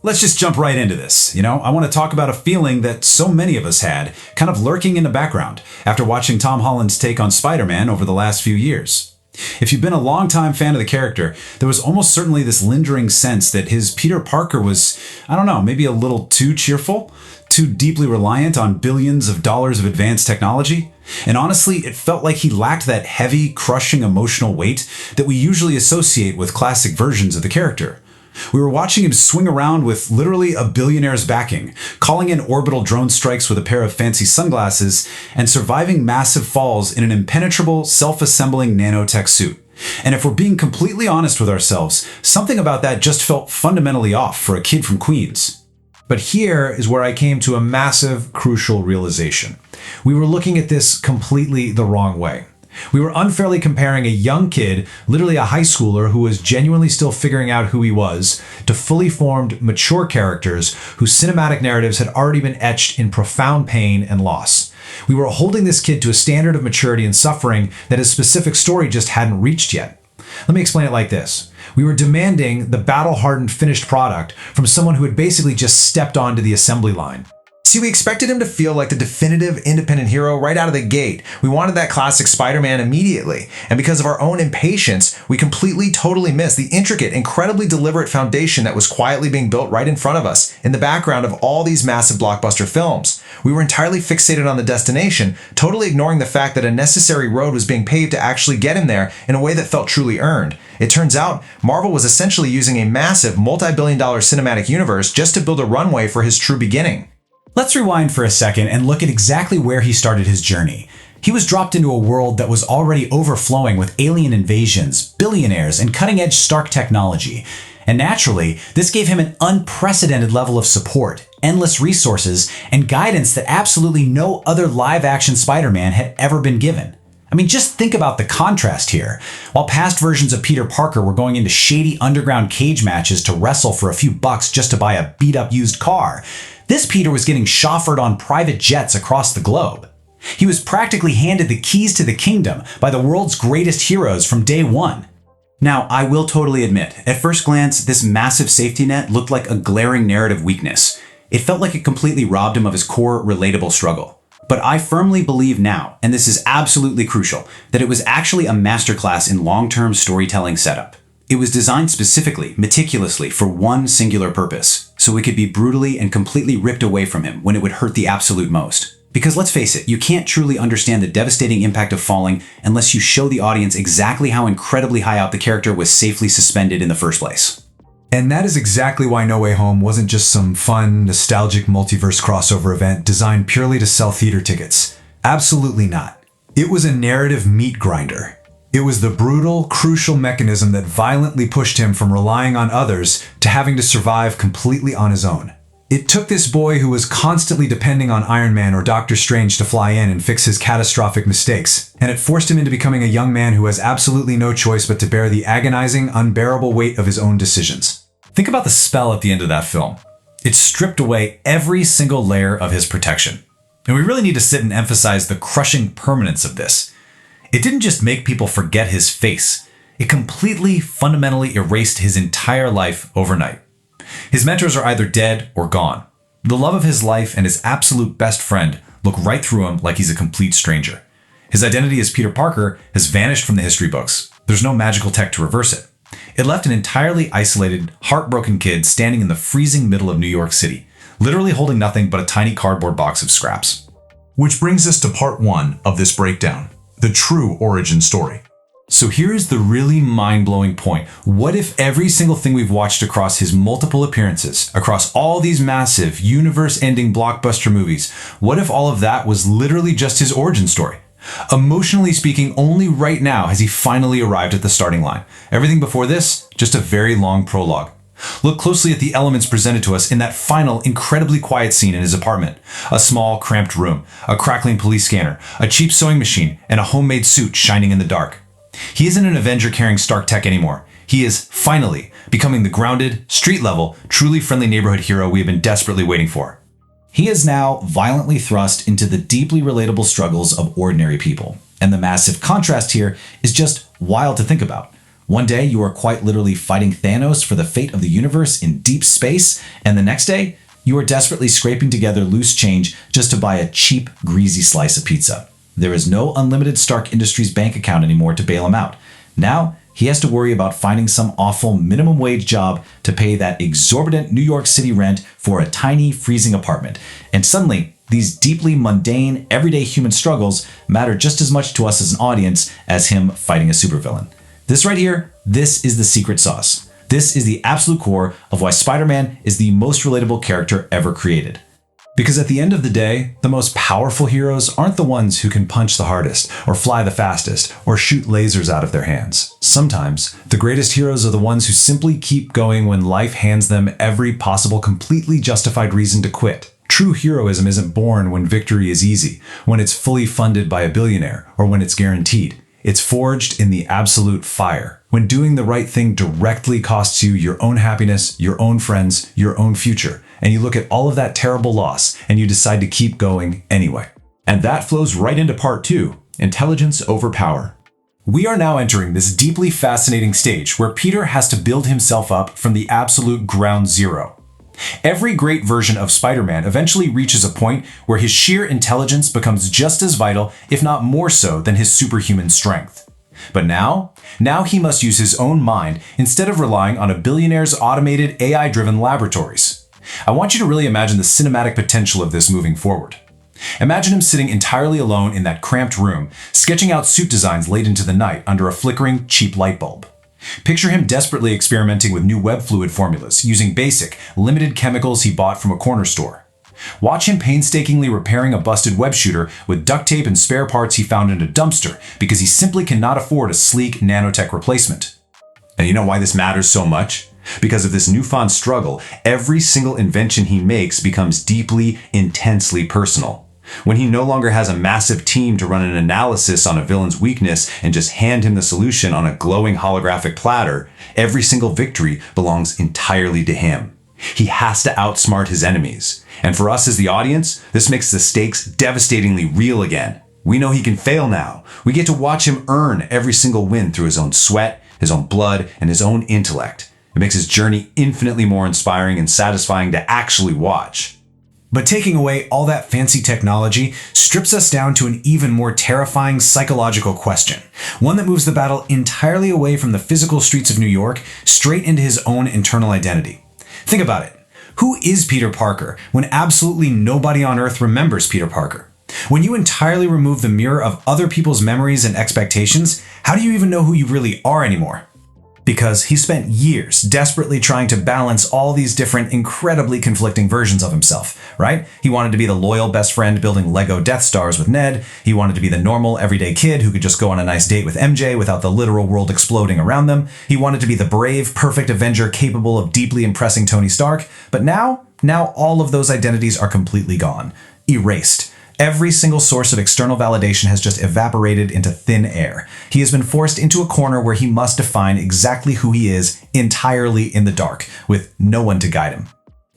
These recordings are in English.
Let's just jump right into this. I want to talk about a feeling that so many of us had, kind of lurking in the background, after watching Tom Holland's take on Spider-Man over the last few years. If you've been a longtime fan of the character, there was almost certainly this lingering sense that his Peter Parker was, maybe a little too cheerful, too deeply reliant on billions of dollars of advanced technology. And honestly, it felt like he lacked that heavy, crushing emotional weight that we usually associate with classic versions of the character. We were watching him swing around with literally a billionaire's backing, calling in orbital drone strikes with a pair of fancy sunglasses, and surviving massive falls in an impenetrable, self-assembling nanotech suit. And if we're being completely honest with ourselves, something about that just felt fundamentally off for a kid from Queens. But here is where I came to a massive, crucial realization. We were looking at this completely the wrong way. We were unfairly comparing a young kid, literally a high schooler who was genuinely still figuring out who he was, to fully formed, mature characters whose cinematic narratives had already been etched in profound pain and loss. We were holding this kid to a standard of maturity and suffering that his specific story just hadn't reached yet. Let me explain it like this. We were demanding the battle-hardened finished product from someone who had basically just stepped onto the assembly line. See, we expected him to feel like the definitive independent hero right out of the gate. We wanted that classic Spider-Man immediately. And because of our own impatience, we totally missed the intricate, incredibly deliberate foundation that was quietly being built right in front of us, in the background of all these massive blockbuster films. We were entirely fixated on the destination, totally ignoring the fact that a necessary road was being paved to actually get him there in a way that felt truly earned. It turns out, Marvel was essentially using a massive, multi-billion-dollar cinematic universe just to build a runway for his true beginning. Let's rewind for a second and look at exactly where he started his journey. He was dropped into a world that was already overflowing with alien invasions, billionaires, and cutting-edge Stark technology. And naturally, this gave him an unprecedented level of support, endless resources, and guidance that absolutely no other live-action Spider-Man had ever been given. Just think about the contrast here. While past versions of Peter Parker were going into shady underground cage matches to wrestle for a few bucks just to buy a beat-up used car, this Peter was getting chauffeured on private jets across the globe. He was practically handed the keys to the kingdom by the world's greatest heroes from day one. Now, I will totally admit, at first glance, this massive safety net looked like a glaring narrative weakness. It felt like it completely robbed him of his core, relatable struggle. But I firmly believe now, and this is absolutely crucial, that it was actually a masterclass in long-term storytelling setup. It was designed specifically, meticulously, for one singular purpose, so it could be brutally and completely ripped away from him when it would hurt the absolute most. Because let's face it, you can't truly understand the devastating impact of falling unless you show the audience exactly how incredibly high out the character was safely suspended in the first place. And that is exactly why No Way Home wasn't just some fun, nostalgic multiverse crossover event designed purely to sell theater tickets. Absolutely not. It was a narrative meat grinder. It was the brutal, crucial mechanism that violently pushed him from relying on others to having to survive completely on his own. It took this boy who was constantly depending on Iron Man or Doctor Strange to fly in and fix his catastrophic mistakes, and it forced him into becoming a young man who has absolutely no choice but to bear the agonizing, unbearable weight of his own decisions. Think about the spell at the end of that film. It stripped away every single layer of his protection. And we really need to sit and emphasize the crushing permanence of this. It didn't just make people forget his face. It completely, fundamentally erased his entire life overnight. His mentors are either dead or gone. The love of his life and his absolute best friend look right through him like he's a complete stranger. His identity as Peter Parker has vanished from the history books. There's no magical tech to reverse it. It left an entirely isolated, heartbroken kid standing in the freezing middle of New York City, literally holding nothing but a tiny cardboard box of scraps. Which brings us to part 1 of this breakdown, the true origin story. So here's the really mind-blowing point. What if every single thing we've watched across his multiple appearances, across all these massive, universe-ending blockbuster movies, what if all of that was literally just his origin story? Emotionally speaking, only right now has he finally arrived at the starting line. Everything before this, just a very long prologue. Look closely at the elements presented to us in that final, incredibly quiet scene in his apartment. A small, cramped room, a crackling police scanner, a cheap sewing machine, and a homemade suit shining in the dark. He isn't an Avenger carrying Stark tech anymore. He is, finally, becoming the grounded, street-level, truly friendly neighborhood hero we have been desperately waiting for. He is now violently thrust into the deeply relatable struggles of ordinary people. And the massive contrast here is just wild to think about. One day you are quite literally fighting Thanos for the fate of the universe in deep space, and the next day you are desperately scraping together loose change just to buy a cheap, greasy slice of pizza. There is no unlimited Stark Industries bank account anymore to bail him out. Now, he has to worry about finding some awful minimum wage job to pay that exorbitant New York City rent for a tiny, freezing apartment. And suddenly, these deeply mundane, everyday human struggles matter just as much to us as an audience as him fighting a supervillain. This right here, this is the secret sauce. This is the absolute core of why Spider-Man is the most relatable character ever created. Because at the end of the day, the most powerful heroes aren't the ones who can punch the hardest, or fly the fastest, or shoot lasers out of their hands. Sometimes, the greatest heroes are the ones who simply keep going when life hands them every possible completely justified reason to quit. True heroism isn't born when victory is easy, when it's fully funded by a billionaire, or when it's guaranteed. It's forged in the absolute fire, when doing the right thing directly costs you your own happiness, your own friends, your own future, and you look at all of that terrible loss and you decide to keep going anyway. And that flows right into part 2, intelligence over power. We are now entering this deeply fascinating stage where Peter has to build himself up from the absolute ground zero. Every great version of Spider-Man eventually reaches a point where his sheer intelligence becomes just as vital, if not more so, than his superhuman strength. But now he must use his own mind instead of relying on a billionaire's automated AI-driven laboratories. I want you to really imagine the cinematic potential of this moving forward. Imagine him sitting entirely alone in that cramped room, sketching out suit designs late into the night under a flickering, cheap light bulb. Picture him desperately experimenting with new web fluid formulas, using basic, limited chemicals he bought from a corner store. Watch him painstakingly repairing a busted web shooter with duct tape and spare parts he found in a dumpster because he simply cannot afford a sleek nanotech replacement. And you know why this matters so much? Because of this newfound struggle, every single invention he makes becomes deeply, intensely personal. When he no longer has a massive team to run an analysis on a villain's weakness and just hand him the solution on a glowing holographic platter, every single victory belongs entirely to him. He has to outsmart his enemies. And for us as the audience, this makes the stakes devastatingly real again. We know he can fail now. We get to watch him earn every single win through his own sweat, his own blood, and his own intellect. It makes his journey infinitely more inspiring and satisfying to actually watch. But taking away all that fancy technology strips us down to an even more terrifying psychological question, one that moves the battle entirely away from the physical streets of New York straight into his own internal identity. Think about it. Who is Peter Parker when absolutely nobody on Earth remembers Peter Parker? When you entirely remove the mirror of other people's memories and expectations, how do you even know who you really are anymore? Because he spent years desperately trying to balance all these different, incredibly conflicting versions of himself, right? He wanted to be the loyal best friend building Lego Death Stars with Ned. He wanted to be the normal, everyday kid who could just go on a nice date with MJ without the literal world exploding around them. He wanted to be the brave, perfect Avenger capable of deeply impressing Tony Stark. But now all of those identities are completely gone. Erased. Every single source of external validation has just evaporated into thin air. He has been forced into a corner where he must define exactly who he is entirely in the dark, with no one to guide him.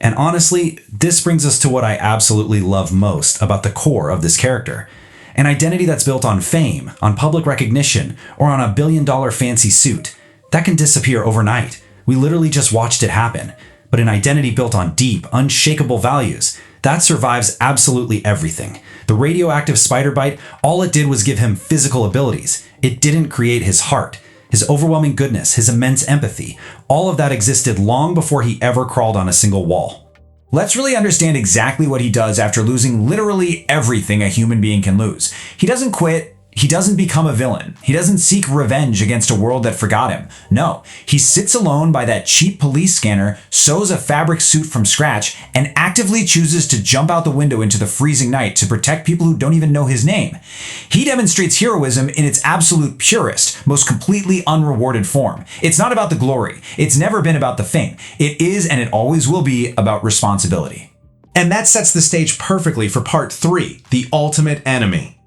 And honestly, this brings us to what I absolutely love most about the core of this character. An identity that's built on fame, on public recognition, or on $1 billion fancy suit. That can disappear overnight. We literally just watched it happen. But an identity built on deep, unshakable values, that survives absolutely everything. The radioactive spider bite, all it did was give him physical abilities. It didn't create his heart. His overwhelming goodness, his immense empathy, all of that existed long before he ever crawled on a single wall. Let's really understand exactly what he does after losing literally everything a human being can lose. He doesn't quit. He doesn't become a villain. He doesn't seek revenge against a world that forgot him. No, he sits alone by that cheap police scanner, sews a fabric suit from scratch, and actively chooses to jump out the window into the freezing night to protect people who don't even know his name. He demonstrates heroism in its absolute purest, most completely unrewarded form. It's not about the glory. It's never been about the fame. It is and it always will be about responsibility. And that sets the stage perfectly for part 3, the ultimate enemy.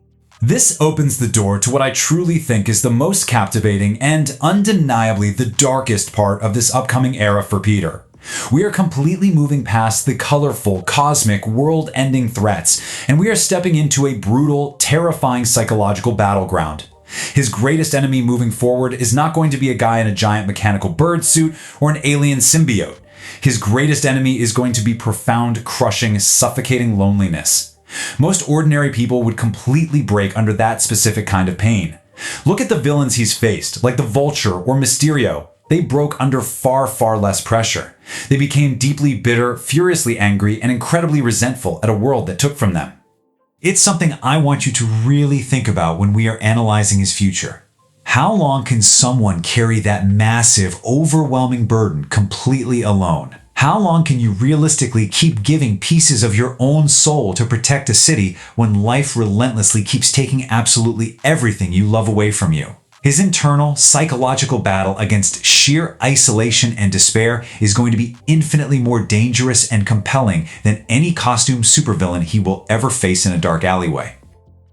This opens the door to what I truly think is the most captivating and undeniably the darkest part of this upcoming era for Peter. We are completely moving past the colorful, cosmic, world-ending threats, and we are stepping into a brutal, terrifying psychological battleground. His greatest enemy moving forward is not going to be a guy in a giant mechanical bird suit or an alien symbiote. His greatest enemy is going to be profound, crushing, suffocating loneliness. Most ordinary people would completely break under that specific kind of pain. Look at the villains he's faced, like the Vulture or Mysterio. They broke under far, far less pressure. They became deeply bitter, furiously angry, and incredibly resentful at a world that took from them. It's something I want you to really think about when we are analyzing his future. How long can someone carry that massive, overwhelming burden completely alone? How long can you realistically keep giving pieces of your own soul to protect a city when life relentlessly keeps taking absolutely everything you love away from you? His internal, psychological battle against sheer isolation and despair is going to be infinitely more dangerous and compelling than any costume supervillain he will ever face in a dark alleyway.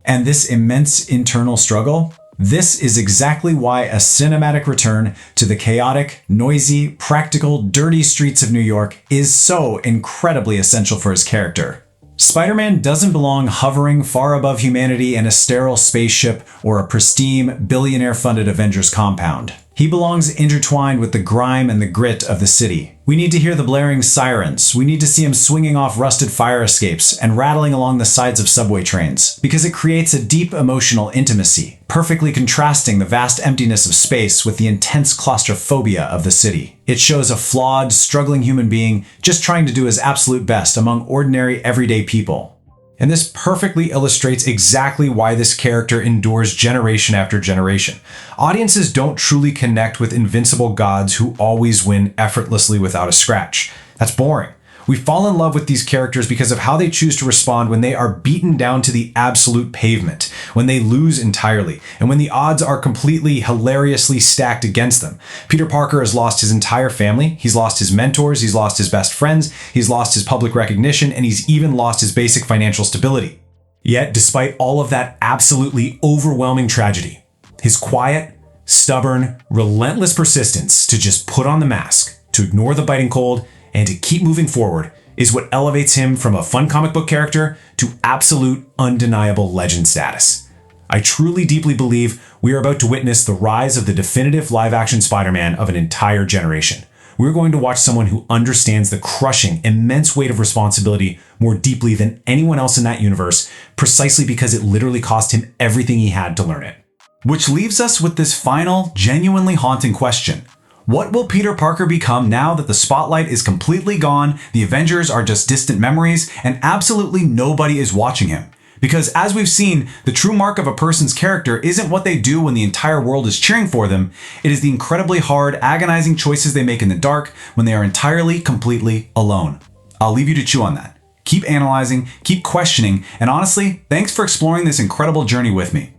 And this immense internal struggle? This is exactly why a cinematic return to the chaotic, noisy, practical, dirty streets of New York is so incredibly essential for his character. Spider-Man doesn't belong hovering far above humanity in a sterile spaceship or a pristine, billionaire-funded Avengers compound. He belongs intertwined with the grime and the grit of the city. We need to hear the blaring sirens. We need to see him swinging off rusted fire escapes and rattling along the sides of subway trains, because it creates a deep emotional intimacy, perfectly contrasting the vast emptiness of space with the intense claustrophobia of the city. It shows a flawed, struggling human being just trying to do his absolute best among ordinary, everyday people. And this perfectly illustrates exactly why this character endures generation after generation. Audiences don't truly connect with invincible gods who always win effortlessly without a scratch. That's boring. We fall in love with these characters because of how they choose to respond when they are beaten down to the absolute pavement, when they lose entirely, and when the odds are completely hilariously stacked against them. Peter Parker has lost his entire family, he's lost his mentors, he's lost his best friends, he's lost his public recognition, and he's even lost his basic financial stability. Yet, despite all of that absolutely overwhelming tragedy, his quiet, stubborn, relentless persistence to just put on the mask, to ignore the biting cold, and to keep moving forward is what elevates him from a fun comic book character to absolute, undeniable legend status. I truly deeply believe we are about to witness the rise of the definitive live-action Spider-Man of an entire generation. We're going to watch someone who understands the crushing, immense weight of responsibility more deeply than anyone else in that universe, precisely because it literally cost him everything he had to learn it. Which leaves us with this final, genuinely haunting question. What will Peter Parker become now that the spotlight is completely gone, the Avengers are just distant memories, and absolutely nobody is watching him? Because as we've seen, the true mark of a person's character isn't what they do when the entire world is cheering for them, it is the incredibly hard, agonizing choices they make in the dark when they are entirely, completely alone. I'll leave you to chew on that. Keep analyzing, keep questioning, and honestly, thanks for exploring this incredible journey with me.